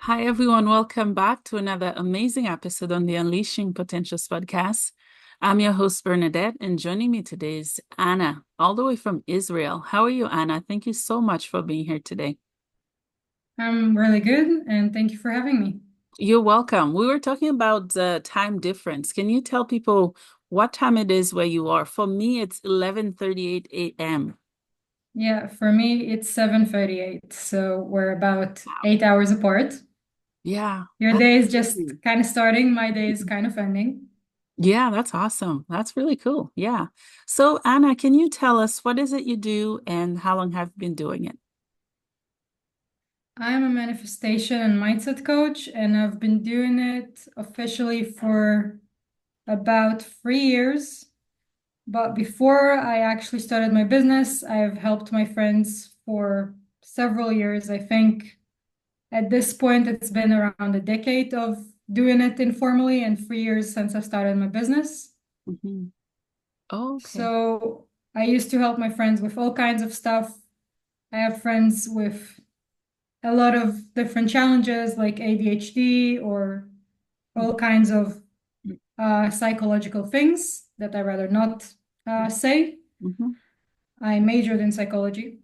Hi, everyone. Welcome back to another amazing episode on the Unleashing Potentials podcast. I'm your host, Bernadette, and joining me today is Anna, all the way from Israel. How are you, Anna? Thank you so much for being here today. I'm really good, and thank you for having me. You're welcome. We were talking about the time difference. Can you tell people what time it is where you are? For me, it's 11:38 a.m. Yeah, for me, it's 7:38, so we're about Wow. 8 hours apart. Yeah, Your that's day is just crazy. kind of starting, my day is kind of ending. Yeah, that's awesome. That's really cool. Yeah. So, Anna, can you tell us what is it you do and how long have you been doing it? I'm a manifestation and mindset coach, and I've been doing it officially for about 3 years. But before I actually started my business, I've helped my friends for several years. I think at this point, it's been around a decade of doing it informally and 3 years since I started my business. Mhm. Okay. So I used to help my friends with all kinds of stuff. I have friends with a lot of different challenges like ADHD or all kinds of psychological things that I rather not say. Mhm. I majored in psychology.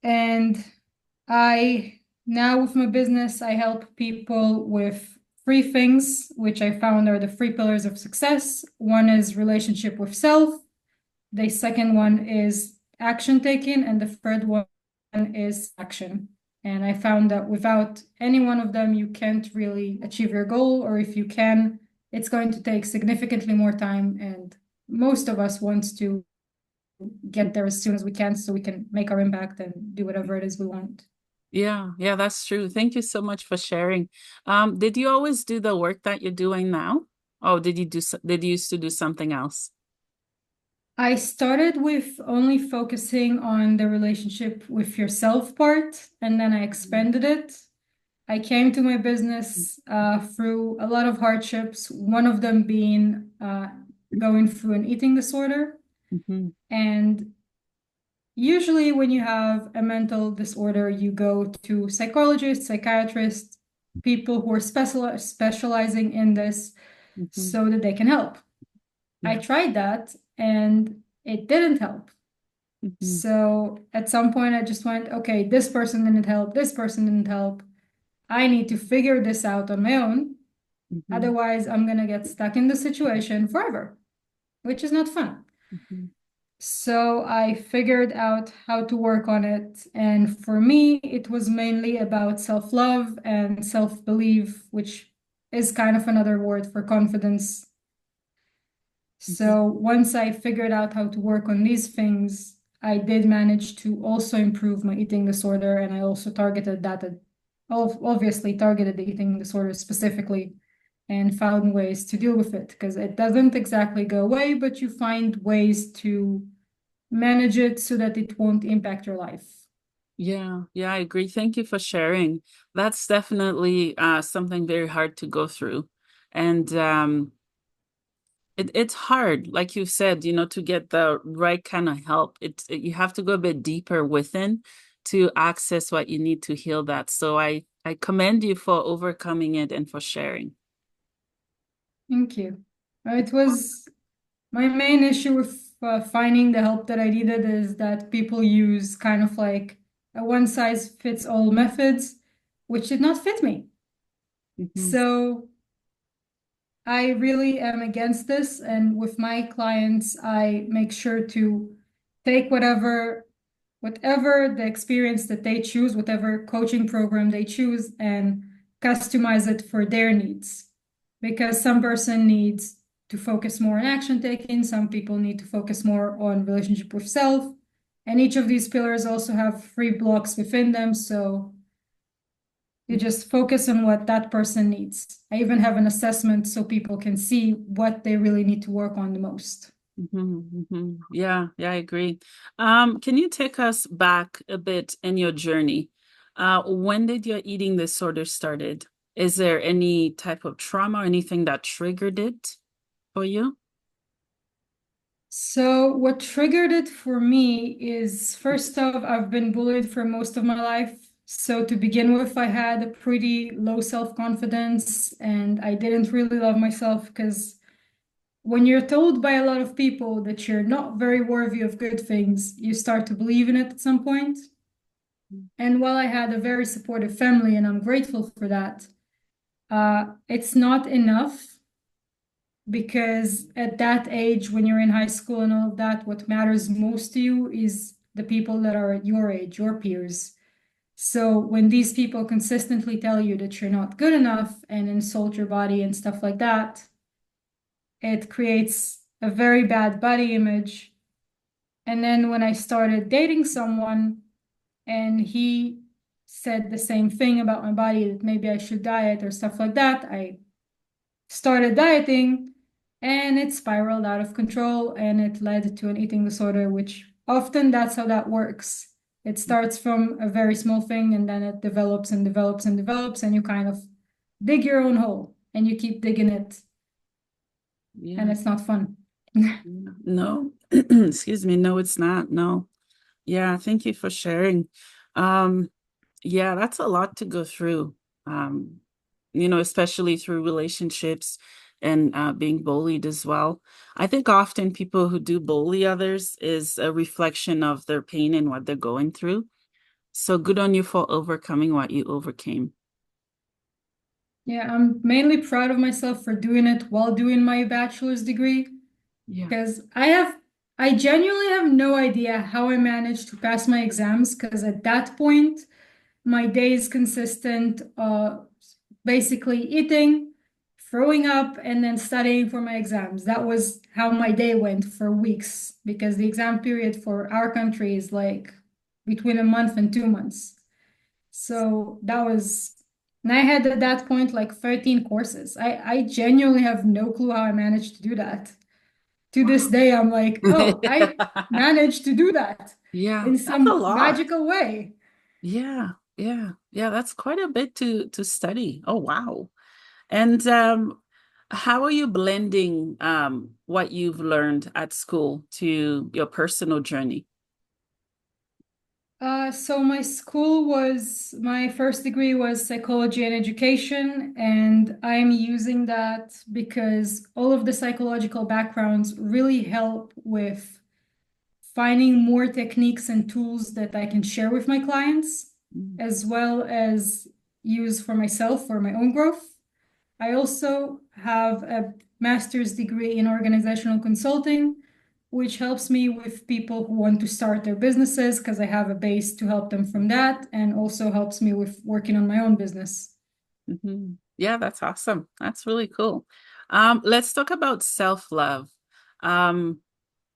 And I now with my business, I help people with three things, which I found are the three pillars of success. One is relationship with self. The second one is action taking, and the third one is action. And I found that without any one of them, you can't really achieve your goal, or if you can, it's going to take significantly more time. And most of us want to get there as soon as we can so we can make our impact and do whatever it is we want. Yeah, yeah, that's true. Thank you so much for sharing. Did you always do the work that you're doing now? Oh, did you used to do something else? I started with only focusing on the relationship with yourself part, and then I expanded it. I came to my business through a lot of hardships, one of them being going through an eating disorder. Mm-hmm. And usually, when you have a mental disorder, you go to psychologists, psychiatrists, people who are specializing in this Hmm. so that they can help. I Yeah. tried that and it didn't help. Hmm. So at some point, I just went, okay, this person didn't help, this person didn't help. I need to figure this out on my own. Hmm. Otherwise, I'm going to get stuck in the situation forever, which is not fun. Hmm. So I figured out how to work on it. And for me, it was mainly about self-love and self-belief, which is kind of another word for confidence. Hmm. So once I figured out how to work on these things, I did manage to also improve my eating disorder. And I also targeted that, obviously targeted the eating disorder specifically and found ways to deal with it because it doesn't exactly go away, but you find ways to manage it so that it won't impact your life. Yeah, yeah, I agree. Thank you for sharing. That's definitely something very hard to go through. And it's hard, like you said, to get the right kind of help. You have to go a bit deeper within to access what you need to heal that. So I commend you for overcoming it and for sharing. Thank you. It was my main issue with finding the help that I needed is that people use kind of like a one size fits all methods, which did not fit me. Mhm. So I really am against this. And with my clients, I make sure to take whatever the experience that they choose, whatever coaching program they choose, and customize it for their needs. Because some person needs to focus more on action taking, some people need to focus more on relationship with self. And each of these pillars also have three blocks within them. So you just focus on what that person needs. I even have an assessment so people can see what they really need to work on the most. Mhm. Mhm. Yeah, yeah, I agree. Can you take us back a bit in your journey? When did your eating disorder started? Is there any type of trauma or anything that triggered it for you? So, what triggered it for me is first off, I've been bullied for most of my life. So to begin with, I had a pretty low self-confidence and I didn't really love myself because when you're told by a lot of people that you're not very worthy of good things, you start to believe in it at some point. And while I had a very supportive family and I'm grateful for that, it's not enough because at that age, when you're in high school and all of that, what matters most to you is the people that are your age, your peers. So when these people consistently tell you that you're not good enough and insult your body and stuff like that, it creates a very bad body image. And then when I started dating someone and he said the same thing about my body, that maybe I should diet or stuff like that, I started dieting and it spiraled out of control and it led to an eating disorder, which often that's how that works. It starts from a very small thing and then it develops and develops and develops, and you kind of dig your own hole and you keep digging it, and Yeah. it's not fun. No, excuse me. No, it's not. No. Yeah, thank you for sharing. Um, yeah, that's a lot to go through. Um, especially through relationships and being bullied as well. I think often people who do bully others is a reflection of their pain and what they're going through. So good on you for overcoming what you overcame. Yeah, I'm mainly proud of myself for doing it while doing my bachelor's degree Yeah. because I genuinely have no idea how I managed to pass my exams because at that point, my days consistent basically eating, throwing up, and then studying for my exams. That was how my day went for weeks because the exam period for our country is like between a month and 2 months. So that was, and I had at that point like 13 courses. I genuinely have no clue how I managed to do that. To this Wow. day, I'm like, oh, I managed to do that Yeah, in that's a some lot. magical way. Yeah, yeah, yeah, that's quite a bit to study. Oh, wow. And how are you blending what you've learned at school to your personal journey? So my first degree was psychology and education, and I'm using that because all of the psychological backgrounds really help with finding more techniques and tools that I can share with my clients, Mm. as well as use for myself for my own growth. I also have a master's degree in organizational consulting, which helps me with people who want to start their businesses because I have a base to help them from that, and also helps me with working on my own business. Yeah, that's awesome. That's really cool. Let's talk about self-love. Um,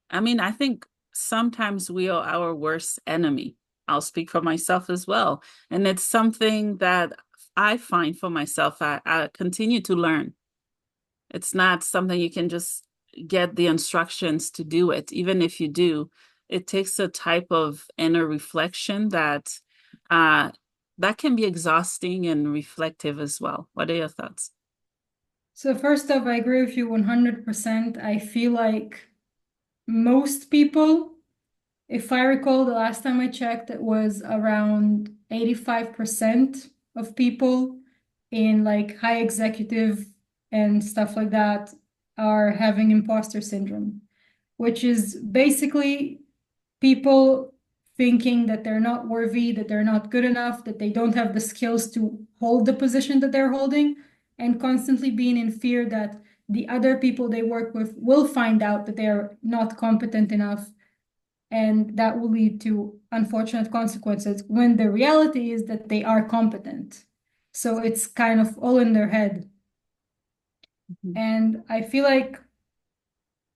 I mean, I think sometimes we are our worst enemy. I'll speak for myself as well. And it's something that I find for myself, I continue to learn. It's not something you can just get the instructions to do it. Even if you do, it takes a type of inner reflection uh that can be exhausting and reflective as well. What are your thoughts? So first off, I agree with you 100%. I feel like most people, if I recall, the last time I checked, it was around 85% of people in like high executive and stuff like that are having imposter syndrome, which is basically people thinking that they're not worthy, that they're not good enough, that they don't have the skills to hold the position that they're holding, and constantly being in fear that the other people they work with will find out that they're not competent enough, and that will lead to unfortunate consequences when the reality is that they are competent. So it's kind of all in their head. Mhm. And I feel like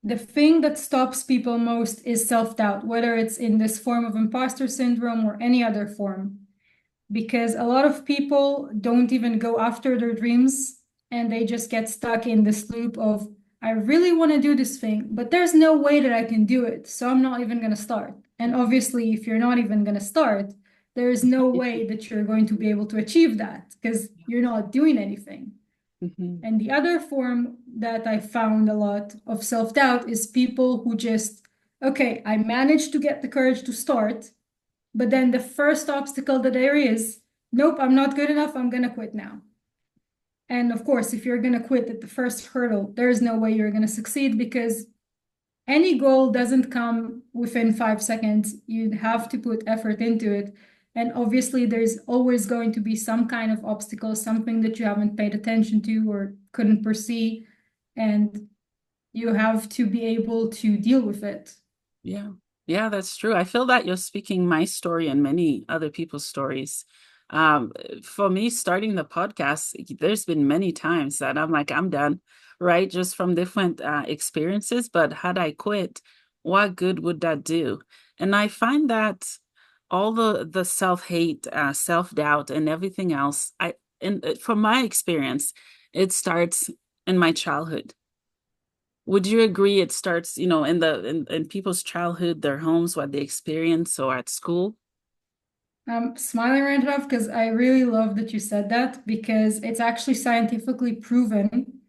the thing that stops people most is self-doubt, whether it's in this form of imposter syndrome or any other form. Because a lot of people don't even go after their dreams and they just get stuck in this loop of, I really want to do this thing, but there's no way that I can do it. So I'm not even going to start. And obviously, if you're not even going to start, there is no way that you're going to be able to achieve that because you're not doing anything. Mhm. And the other form that I found a lot of self-doubt is people who just, okay, I managed to get the courage to start, but then the first obstacle that there is nope, I'm not good enough. I'm going to quit now. And of course, if you're going to quit at the first hurdle, there's no way you're going to succeed because any goal doesn't come within 5 seconds. You have to put effort into it. And obviously, there's always going to be some kind of obstacle, something that you haven't paid attention to or couldn't perceive. And you have to be able to deal with it. Yeah. Yeah, that's true. I feel that you're speaking my story and many other people's stories. Um, for me, starting the podcast, there's been many times that I'm like, I'm done, right? Just from different experiences. But had I quit, what good would that do? And I find that all the self-hate, self-doubt, and everything else, from my experience, it starts in my childhood. Would you agree it starts, in in people's childhood, their homes, what they experience, or at school? I'm smiling right enough because I really love that you said that because it's actually scientifically proven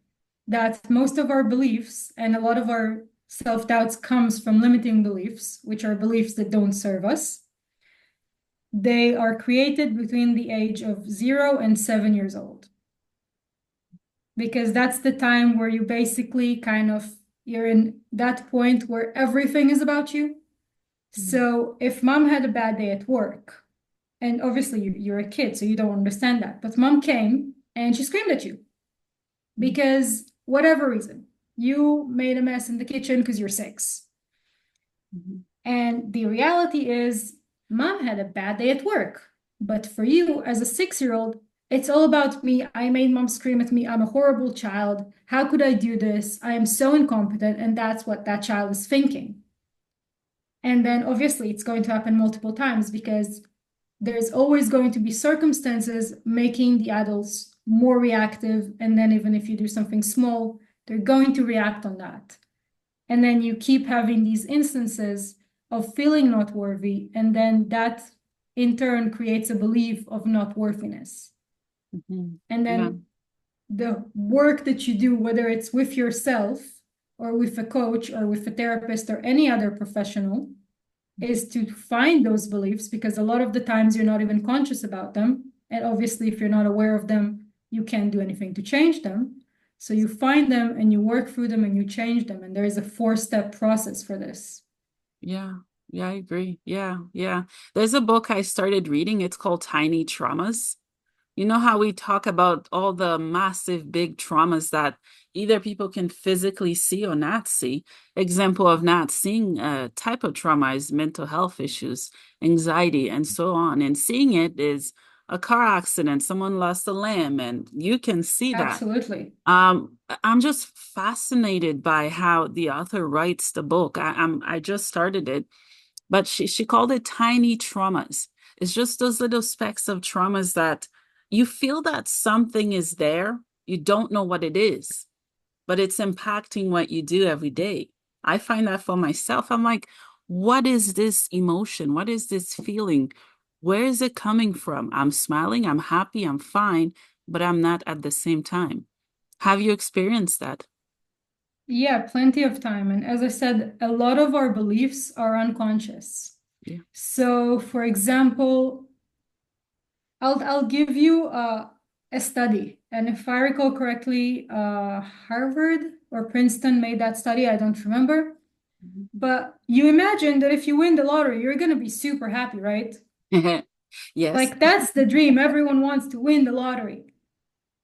that most of our beliefs and a lot of our self-doubts comes from limiting beliefs, which are beliefs that don't serve us. They are created between the age of 0 and 7 years old because that's the time where you basically you're in that point where everything is about you. Mm, So if mom had a bad day at work, and obviously you're a kid, so you don't understand that, but mom came and she screamed at you mm, because whatever reason, you made a mess in the kitchen because you're 6. mhm, And the reality is, mom had a bad day at work. But for you, as a 6-year-old, it's all about me. I made mom scream at me. I'm a horrible child. How could I do this? I am so incompetent. And that's what that child is thinking. And then obviously, it's going to happen multiple times because there's always going to be circumstances making the adults more reactive. And then, even if you do something small, they're going to react on that. And then you keep having these instances of feeling not worthy. And then that in turn creates a belief of not worthiness. mhm. And Yeah, then the work that you do, whether it's with yourself or with a coach or with a therapist or any other professional, is to find those beliefs because a lot of the times you're not even conscious about them. And obviously, if you're not aware of them, you can't do anything to change them. So you find them and you work through them and you change them. And there is a 4-step process for this. yeah, yeah, I agree. Yeah, yeah. There's a book I started reading. It's called Tiny Traumas. You know how we talk about all the massive big traumas that either people can physically see or not see. Example of not seeing a type of trauma is mental health issues, anxiety, and so on. And seeing it is a car accident, someone lost a limb, and you can see that. Absolutely. I'm just fascinated by how the author writes the book. I just started it, but she called it tiny traumas. It's just those little specks of traumas that you feel that something is there. You don't know what it is, but it's impacting what you do every day. I find that for myself. I'm like, what is this emotion? What is this feeling? Where is it coming from? I'm smiling, I'm happy, I'm fine, but I'm not at the same time. Have you experienced that? Yeah, plenty of time. And as I said, a lot of our beliefs are unconscious. Yeah. So, for example, I'll give you a study, and if I recall correctly, Harvard or Princeton made that study. I don't remember, but you imagine that if you win the lottery, you're gonna be super happy, right? Yes. Like that's the dream. Everyone wants to win the lottery.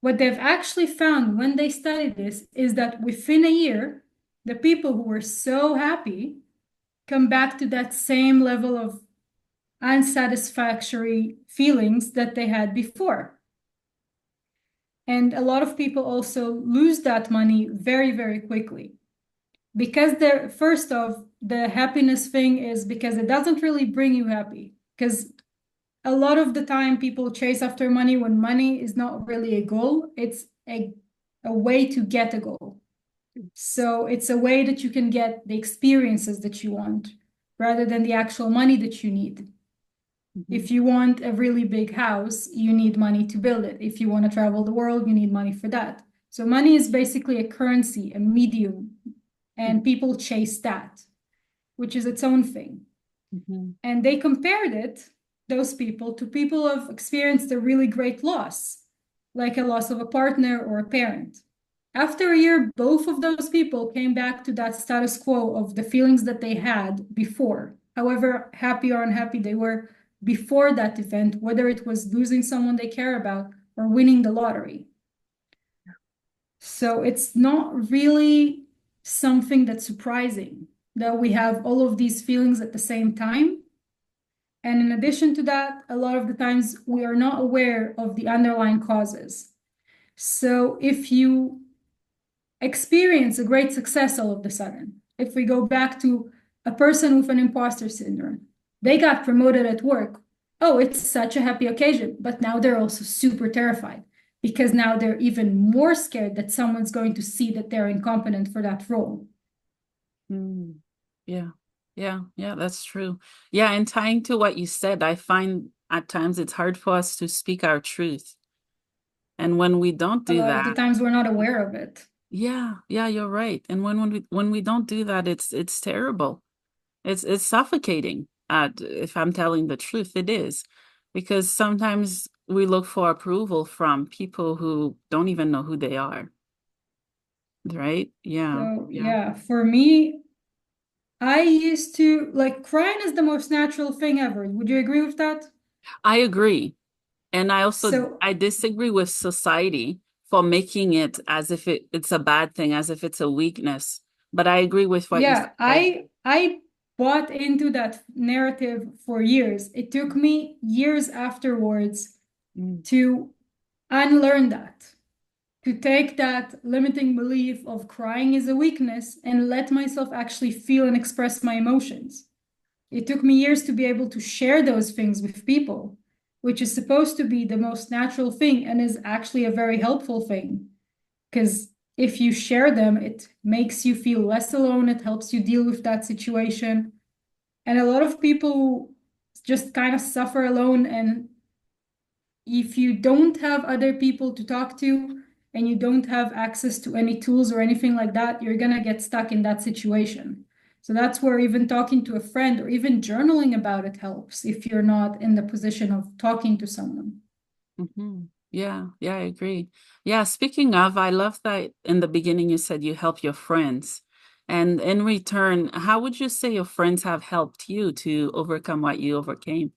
What they've actually found when they studied this is that within a year, the people who were so happy come back to that same level of unsatisfactory feelings that they had before. And a lot of people also lose that money very, very quickly because they're first off, the happiness thing is because it doesn't really bring you happy. Because a lot of the time people chase after money when money is not really a goal, it's a way to get a goal. So it's a way that you can get the experiences that you want rather than the actual money that you need. Mhm, If you want a really big house, you need money to build it. If you want to travel the world, you need money for that. So money is basically a currency, a medium, and people chase that, which is its own thing. mhm, And they compared it. those people to people who have experienced a really great loss, like a loss of a partner or a parent. After a year, both of those people came back to that status quo of the feelings that they had before, however happy or unhappy they were before that event, whether it was losing someone they care about or winning the lottery. So it's not really something that's surprising that we have all of these feelings at the same time. And in addition to that, a lot of the times we are not aware of the underlying causes. So if you experience a great success all of a sudden, if we go back to a person with an imposter syndrome, they got promoted at work. Oh, it's such a happy occasion, but now they're also super terrified because now they're even more scared that someone's going to see that they're incompetent for that role. Mm. Yeah. Yeah. Yeah, that's true. Yeah. And tying to what you said, I find at times it's hard for us to speak our truth. And when we don't A do lot of the that, times we're not aware of it. yeah, yeah, you're right. And when we don't do that, it's terrible. It's suffocating. If I'm telling the truth, it is. Because sometimes we look for approval from people who don't even know who they are. Right? Yeah. So Yeah. yeah, for me, I used to like crying is the most natural thing ever. Would you agree with that? I agree. And I also So I disagree with society for making it as if it's a bad thing, as if it's a weakness. But I agree with what you yeah, said. I bought into that narrative for years. It took me years afterwards Mm, to unlearn that, to take that limiting belief of crying is a weakness and let myself actually feel and express my emotions. It took me years to be able to share those things with people, which is supposed to be the most natural thing and is actually a very helpful thing. Because if you share them, it makes you feel less alone. It helps you deal with that situation. And a lot of people just kind of suffer alone. And if you don't have other people to talk to and you don't have access to any tools or anything like that, you're going to get stuck in that situation. So that's where even talking to a friend or even journaling about it helps if you're not in the position of talking to someone. hmm. Yeah, yeah, I agree. Yeah, speaking of, I love that in the beginning you said you help your friends. And in return, how would you say your friends have helped you to overcome what you overcame?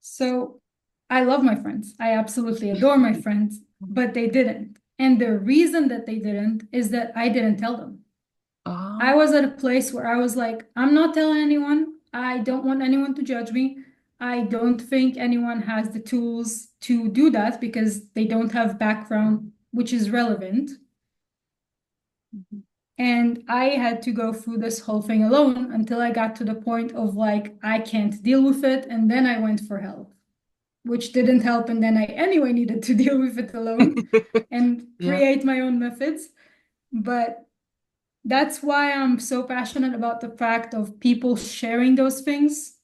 So I love my friends. I absolutely adore my friends, but they didn't. And the reason that they didn't is that I didn't tell them. I Oh, was at a place where I was like, I'm not telling anyone. I don't want anyone to judge me. I don't think anyone has the tools to do that because they don't have background, which is relevant. mhm. And I had to go through this whole thing alone until I got to the point of like, I can't deal with it. And then I went for help, which didn't help. And then I anyway needed to deal with it alone and Yeah. create my own methods. But that's why I'm so passionate about the fact of people sharing those things.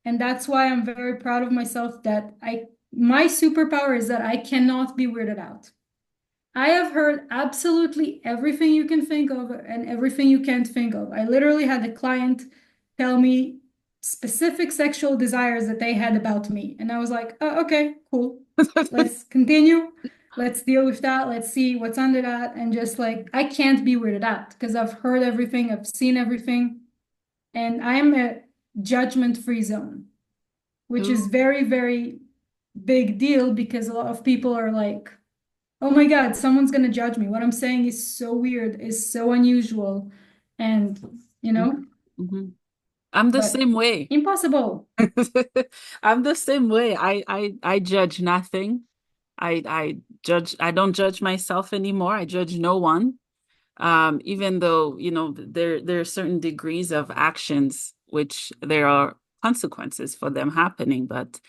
And that's why I'm very proud of myself that my superpower is that I cannot be weirded out. I have heard absolutely everything you can think of and everything you can't think of. I literally had a client tell me specific sexual desires that they had about me. And I was like, oh, okay, cool. Let's continue. Let's deal with that. Let's see what's under that. And just like, I can't be weirded out because I've heard everything, I've seen everything, and I'm a judgment-free zone, which is Ooh, very, very big deal because a lot of people are like, oh my God, someone's gonna judge me. What I'm saying is so weird, is so unusual, and you mhm, know, mhm. I'm the but same way. impossible. I'm the same way. I judge nothing. I don't judge myself anymore. I judge no one. Even though, there are certain degrees of actions which there are consequences for them happening. But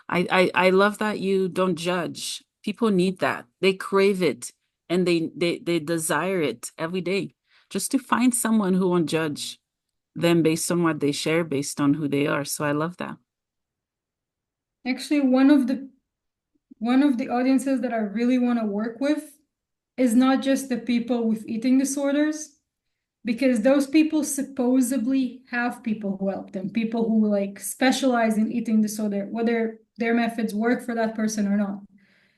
I love that you don't judge. People need that. They crave it and they desire it every day. Just to find someone who won't judge them based on what they share, based on who they are. So I love that. Actually, one of the audiences that I really want to work with is not just the people with eating disorders, because those people supposedly have people who help them, people who like specialize in eating disorder, whether their methods work for that person or not.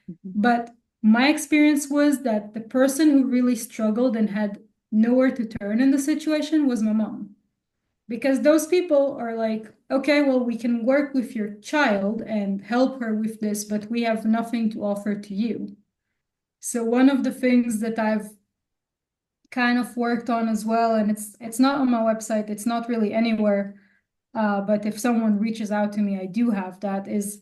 Mhm. But my experience was that the person who really struggled and had nowhere to turn in the situation was my mom. Because those people are like, okay, well, we can work with your child and help her with this, but we have nothing to offer to you. So one of the things that I've kind of worked on as well, and it's not on my website, it's not really anywhere, but if someone reaches out to me, I do have that, is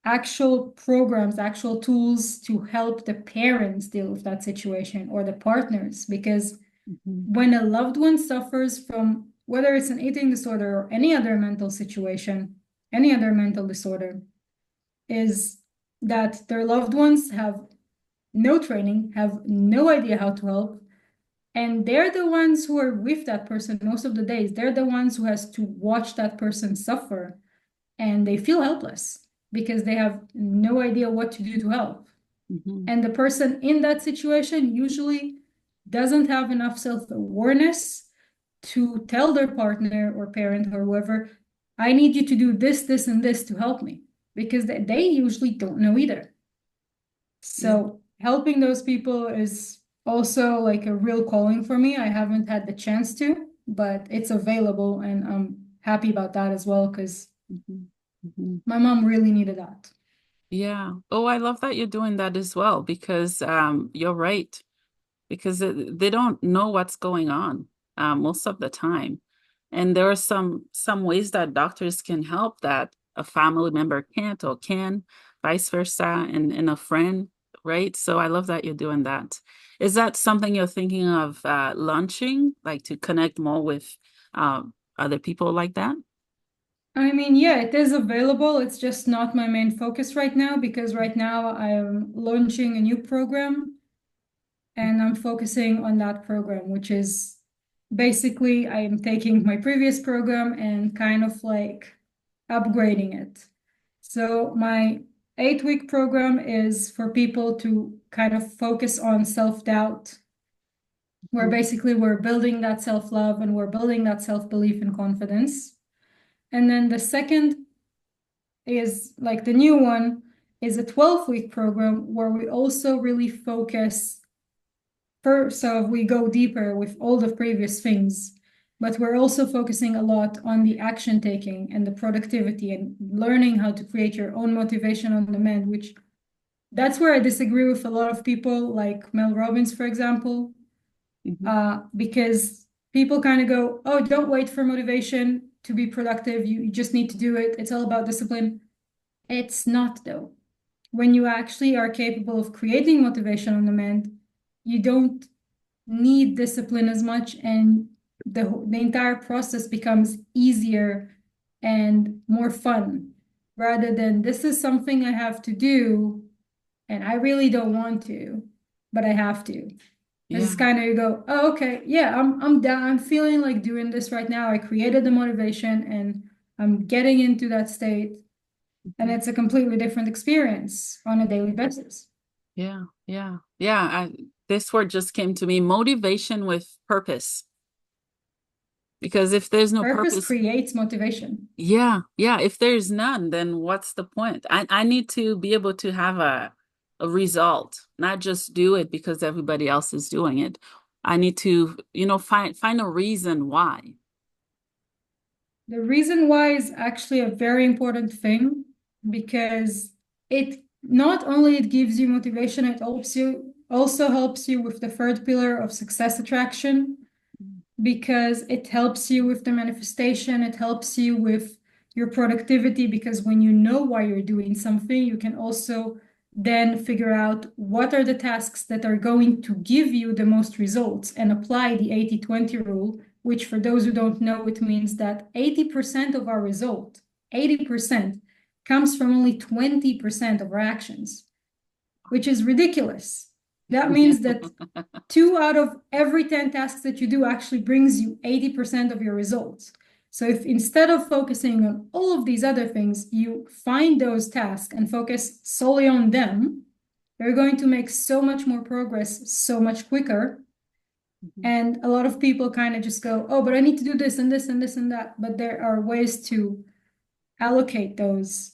actual programs, actual tools to help the parents deal with that situation or the partners. Because Mhm. when a loved one suffers from whether it's an eating disorder or any other mental situation, any other mental disorder, is that their loved ones have no training, have no idea how to help, and they're the ones who are with that person most of the days. They're the ones who has to watch that person suffer, and they feel helpless because they have no idea what to do to help. Mhm. And the person in that situation usually doesn't have enough self-awareness to tell their partner or parent or whoever, I need you to do this, this, and this to help me, because they usually don't know either. Yeah. So helping those people is also like a real calling for me. I haven't had the chance to, but it's available, and I'm happy about that as well because Mhm. Mhm. my mom really needed that. Yeah. Oh, I love that you're doing that as well because you're right. Because they don't know what's going on most of the time. And there are some ways that doctors can help that a family member can't or can, vice versa, and a friend, right? So I love that you're doing that. Is that something you're thinking of launching, like to connect more with other people like that? I mean, yeah, it is available. It's just not my main focus right now because right now I'm launching a new program and I'm focusing on that program, which is basically I'm taking my previous program and kind of like upgrading it. So my 8-week program is for people to kind of focus on self-doubt, where Mhm. basically we're building that self-love and we're building that self-belief and confidence. And then the second is like the new one is a 12-week program where we also really focus first, so we go deeper with all the previous things, but we're also focusing a lot on the action taking and the productivity and learning how to create your own motivation on demand, which that's where I disagree with a lot of people, like Mel Robbins, for example, Mhm. because people kind of go, oh, don't wait for motivation to be productive. You just need to do it. It's all about discipline. It's not, though. When you actually are capable of creating motivation on demand, you don't need discipline as much, and the entire process becomes easier and more fun rather than this is something I have to do and I really don't want to, but I have to. This is Yeah. kind of you go, oh, okay, yeah, I'm down. I'm feeling like doing this right now. I created the motivation and I'm getting into that state, and Mhm. it's a completely different experience on a daily basis. Yeah. Yeah. Yeah. This word just came to me, motivation with purpose. Because if there's no Purpose purpose, creates motivation. yeah, yeah. If there's none, then what's the point? I need to be able to have a result, not just do it because everybody else is doing it. I need to, find a reason why. The reason why is actually a very important thing because it not only it gives you motivation, it also helps you with the third pillar of success attraction because it helps you with the manifestation, it helps you with your productivity because when you know why you're doing something, you can also then figure out what are the tasks that are going to give you the most results and apply the 80-20 rule, which for those who don't know, it means that 80% of our result, 80% comes from only 20% of our actions, which is ridiculous. That means that 2 out of every 10 tasks that you do actually brings you 80% of your results. So if instead of focusing on all of these other things, you find those tasks and focus solely on them, you're going to make so much more progress so much quicker. Mhm. And a lot of people kind of just go, oh, but I need to do this and this and this and that. But there are ways to allocate those.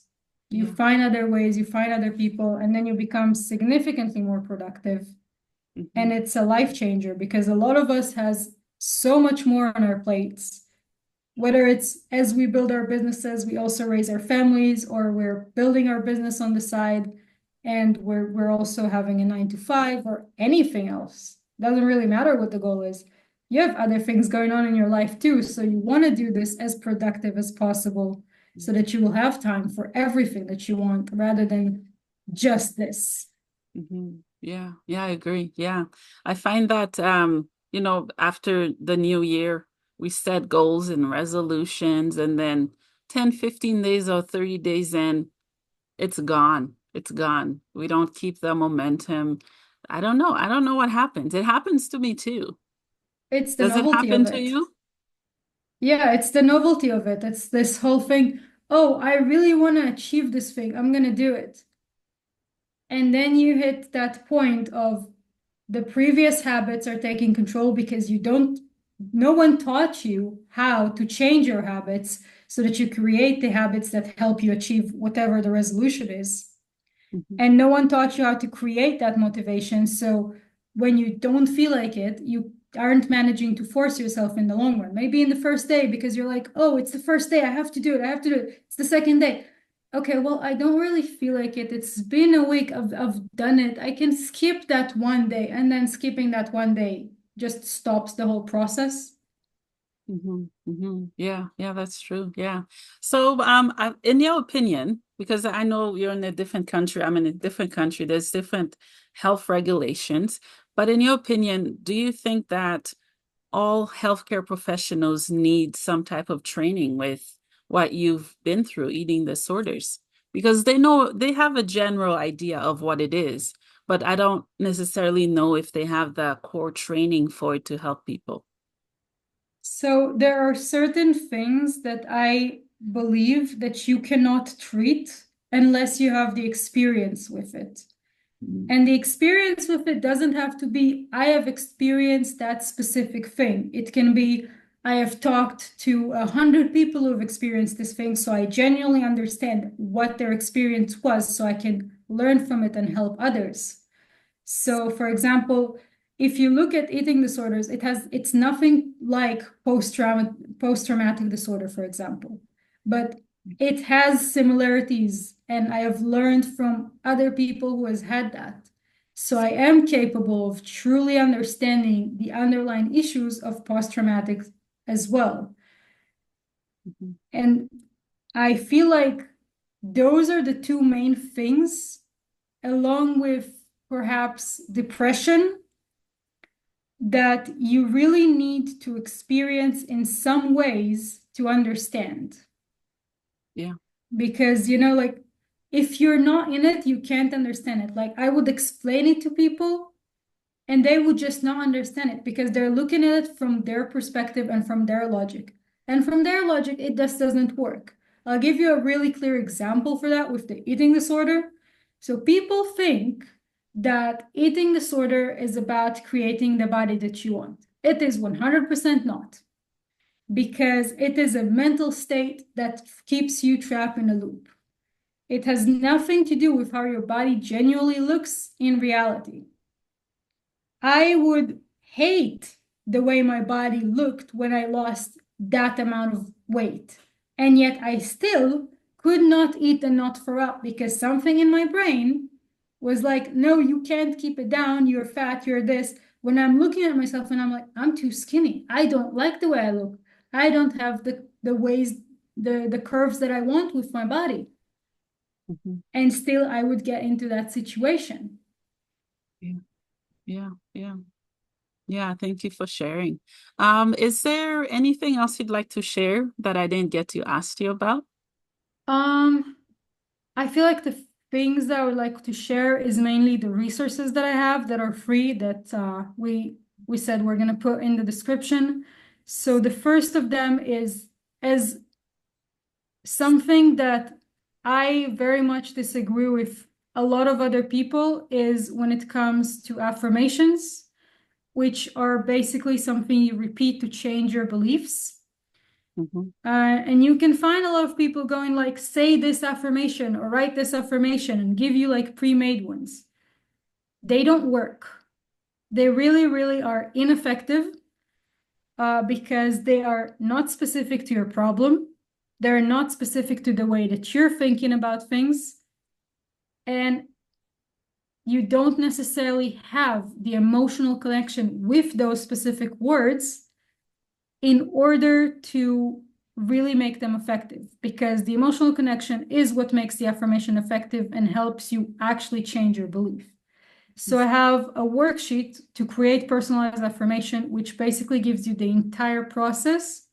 You Yeah. find other ways, you find other people, and then you become significantly more productive. And Mhm. it's a life changer because a lot of us has so much more on our plates. Whether it's as we build our businesses, we also raise our families, or we're building our business on the side, and we're also having a 9 to 5 or anything else. Doesn't really matter what the goal is. You have other things going on in your life too, so you want to do this as productive as possible so that you will have time for everything that you want rather than just this. Yeah, yeah, I agree. Yeah. I find that after the new year, we set goals and resolutions, and then 10, 15 days or 30 days in, it's gone. It's gone. We don't keep the momentum. I don't know. I don't know what happens. It happens to me too. It's the Does it novelty happen of to it. you? Yeah, it's the novelty of it. It's this whole thing. Oh, I really want to achieve this thing. I'm going to do it. And then you hit that point of the previous habits are taking control because no one taught you how to change your habits so that you create the habits that help you achieve whatever the resolution is. Mhm. And no one taught you how to create that motivation. So when you don't feel like it, you aren't managing to force yourself in the long run. Maybe in the first day, because you're like, oh, it's the first day. I have to do it. I have to do it. It's the second day. Okay, well, I don't really feel like it. It's been a week. I've done it. I can skip that one day. And then skipping that one day just stops the whole process. Yeah, yeah, that's true. Yeah. So, in your opinion, because I know you're in a different country, I'm in a different country, there's different health regulations, but in your opinion, do you think that all healthcare professionals need some type of training with what you've been through, eating disorders? Because they know they have a general idea of what it is, but I don't necessarily know if they have the core training for it to help people. So there are certain things that I believe that you cannot treat unless you have the experience with it. Mm. And the experience with it doesn't have to be, I have experienced that specific thing. It can be, I have talked to 100 people who have experienced this thing, so I genuinely understand what their experience was, so I can learn from it and help others. So, for example, if you look at eating disorders, it's nothing like post-traumatic disorder, for example, but it has similarities, and I have learned from other people who has had that. So I am capable of truly understanding the underlying issues of post-traumatic as well. Mhm. And I feel like those are the two main things, along with perhaps depression, that you really need to experience in some ways to understand. Yeah. Because, like, if you're not in it, you can't understand it. Like, I would explain it to people and they would just not understand it because they're looking at it from their perspective and from their logic. And from their logic, it just doesn't work. I'll give you a really clear example for that with the eating disorder. So people think that eating disorder is about creating the body that you want. It is 100% not, because it is a mental state that keeps you trapped in a loop. It has nothing to do with how your body genuinely looks in reality. I would hate the way my body looked when I lost that amount of weight. And yet I still could not eat and not throw up because something in my brain was like, no, you can't keep it down. You're fat, you're this. When I'm looking at myself and I'm like, I'm too skinny. I don't like the way I look. I don't have the ways, the curves that I want with my body. Mhm. And still I would get into that situation. Yeah. Yeah. Yeah. Yeah. Thank you for sharing. Is there anything else you'd like to share that I didn't get to ask you about? Um, I feel like the things that I would like to share is mainly the resources that I have that are free that we said we're gonna put in the description. So the first of them is as something that I very much disagree with a lot of other people is when it comes to affirmations. which are basically something you repeat to change your beliefs. Mhm. And you can find a lot of people going like, say this affirmation or write this affirmation and give you like pre-made ones. They don't work. They really, really are ineffective because they are not specific to your problem. They're not specific to the way that you're thinking about things. And you don't necessarily have the emotional connection with those specific words in order to really make them effective, because the emotional connection is what makes the affirmation effective and helps you actually change your belief. So I have a worksheet to create personalized affirmation, which basically gives you the entire process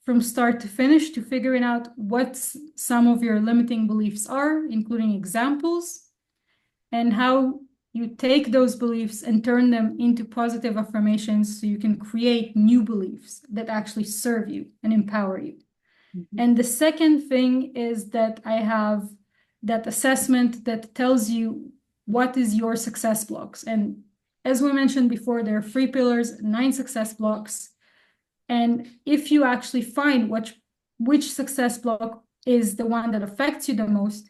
from start to finish to figuring out what some of your limiting beliefs are, including examples, and how you take those beliefs and turn them into positive affirmations so you can create new beliefs that actually serve you and empower you. Mhm. And the second thing is that I have that assessment that tells you what is your success blocks. And as we mentioned before, there are 3 pillars, 9 success blocks. And if you actually find which success block is the one that affects you the most,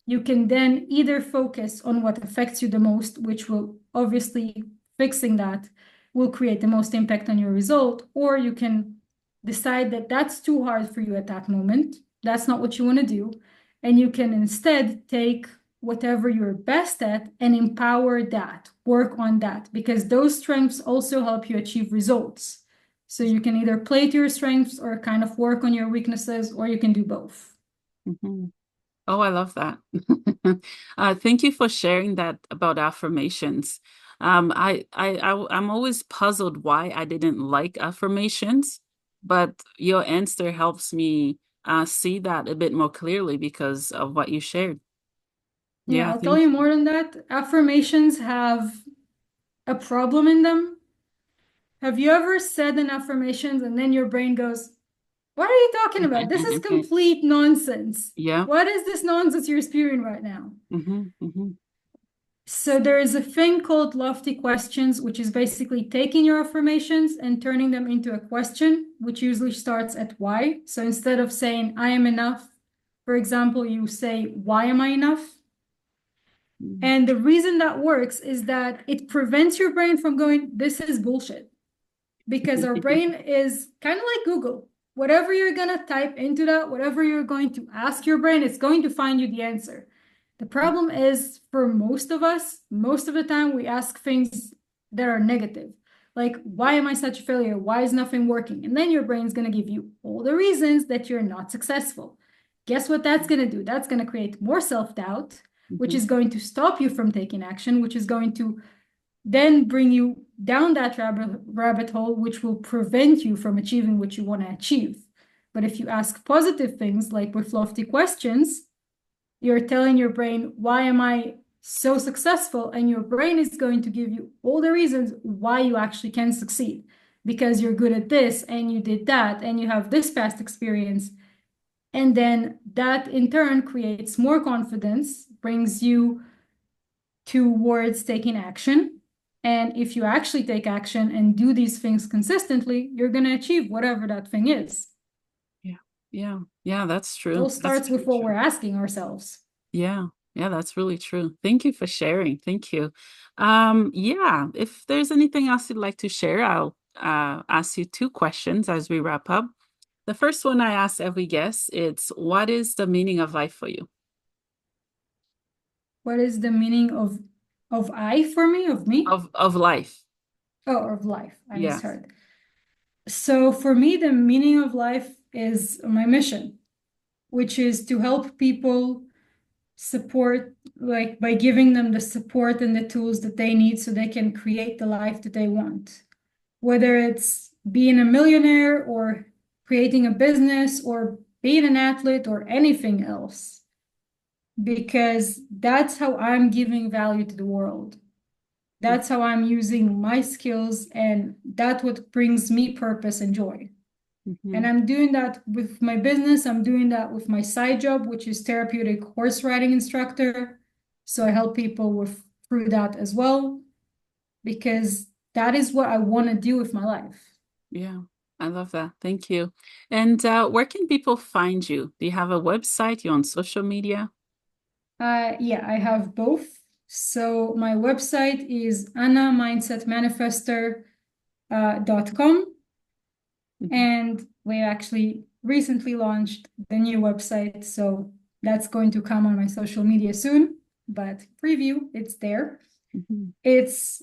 you can then either focus on what affects you the most, which will obviously fixing that will create the most impact on your result, or you can decide that that's too hard for you at that moment. That's not what you want to do. And you can instead take whatever you're best at and empower that, work on that, because those strengths also help you achieve results. So you can either play to your strengths or kind of work on your weaknesses, or you can do both. Mhm. Oh, I love that. Thank you for sharing that about affirmations. I'm always puzzled why I didn't like affirmations, but your answer helps me see that a bit more clearly because of what you shared. Yeah, Yeah, I'll tell thank you you. more than that. Affirmations have a problem in them. Have you ever said an affirmation and then your brain goes, what are you talking about? This is complete nonsense. Yeah. What is this nonsense you're spewing right now? Hmm. So there is a thing called lofty questions, which is basically taking your affirmations and turning them into a question, which usually starts at why. So instead of saying, I am enough, for example, you say, why am I enough? And the reason that works is that it prevents your brain from going, this is bullshit. Because our brain is kind of like Google. Whatever you're going to type into that, whatever you're going to ask your brain, it's going to find you the answer. The problem is for most of us, most of the time we ask things that are negative. Like, why am I such a failure? Why is nothing working? And then your brain's going to give you all the reasons that you're not successful. Guess what that's going to do? That's going to create more self-doubt, which Mhm. is going to stop you from taking action, which is going to then bring you down that rabbit hole, which will prevent you from achieving what you want to achieve. But if you ask positive things, like with lofty questions, you're telling your brain, why am I so successful? And your brain is going to give you all the reasons why you actually can succeed, because you're good at this and you did that and you have this past experience. And then that in turn creates more confidence, brings you towards taking action. And if you actually take action and do these things consistently, you're going to achieve whatever that thing is. Yeah, yeah, yeah, that's It true. all That's starts with very what we're true. asking ourselves. Yeah, yeah, that's really true. Thank you for sharing. Thank you. Yeah, if there's anything else you'd like to share, I'll ask you 2 questions as we wrap up. The first one I ask every guest, it's what is the meaning of life for you? What is the meaning of I for me, of me? Of life. Oh, of life. I Yes. misheard. So for me, the meaning of life is my mission, which is to help people support, like by giving them the support and the tools that they need so they can create the life that they want. Whether it's being a millionaire or creating a business or being an athlete or anything else, because that's how I'm giving value to the world. That's how I'm using my skills, and that's what brings me purpose and joy. And Mm-hmm. I'm doing that with my business. I'm doing that with my side job, which is therapeutic horse riding instructor. So I help people with through that as well, because that is what I want to do with my life. Yeah, I love that. Thank you. And where can people find you? Do you have a website? You on social media? Yeah, I have both. So my website is annamindsetmanifester.com. Mhm. And we actually recently launched the new website. So that's going to come on my social media soon, but preview, it's there. Mhm. It's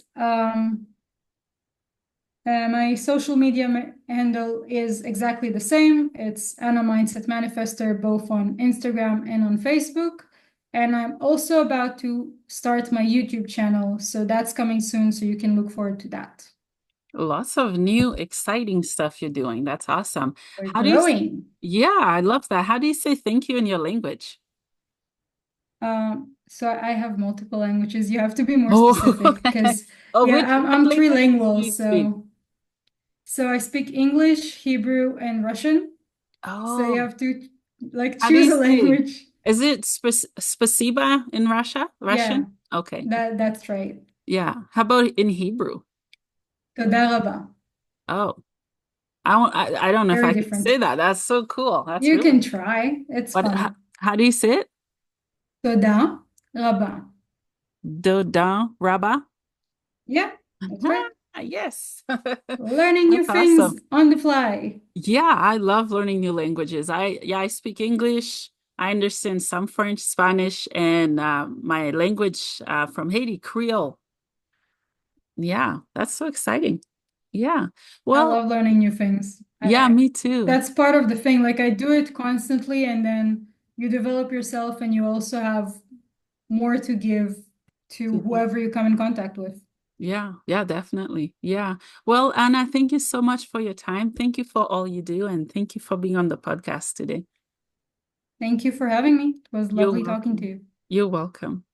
my social media handle is exactly the same. It's Anna Mindset Manifester, both on Instagram and on Facebook. And I'm also about to start my YouTube channel. So that's coming soon. So you can look forward to that. Lots of new, exciting stuff you're doing. That's awesome. We're How do you, growing. yeah, I love that. How do you say thank you in your language? So I have multiple languages. You have to be more Oh, specific because oh, yeah, which what I'm languages do trilingual. you speak? So I speak English, Hebrew, and Russian. So you Oh, have to like how do choose you a say? language. Is it spasiba in Yeah, Russian? Okay. that's right. Yeah. How about in Hebrew? תודה רבה. Oh, I don't know if Very I can different. say that. That's so cool. That's You really can try. It's what fun. how do you say it? תודה רבה. Dodin Rabba? Yeah, that's right. Yes. Learning new That's things awesome. on the fly. Yeah, I love learning new languages. I speak English. I understand some French, Spanish, and my language from Haiti, Creole. Yeah, that's so exciting. Yeah. I Well, love learning new things. yeah, me too. That's part of the thing. Like I do it constantly, and then you develop yourself, and you also have more to give to whoever you come in contact with. Yeah, yeah, definitely. Yeah. Well, Anna, thank you so much for your time. Thank you for all you do, and thank you for being on the podcast today. Thank you for having me. It was You're lovely talking to welcome. you. You're welcome.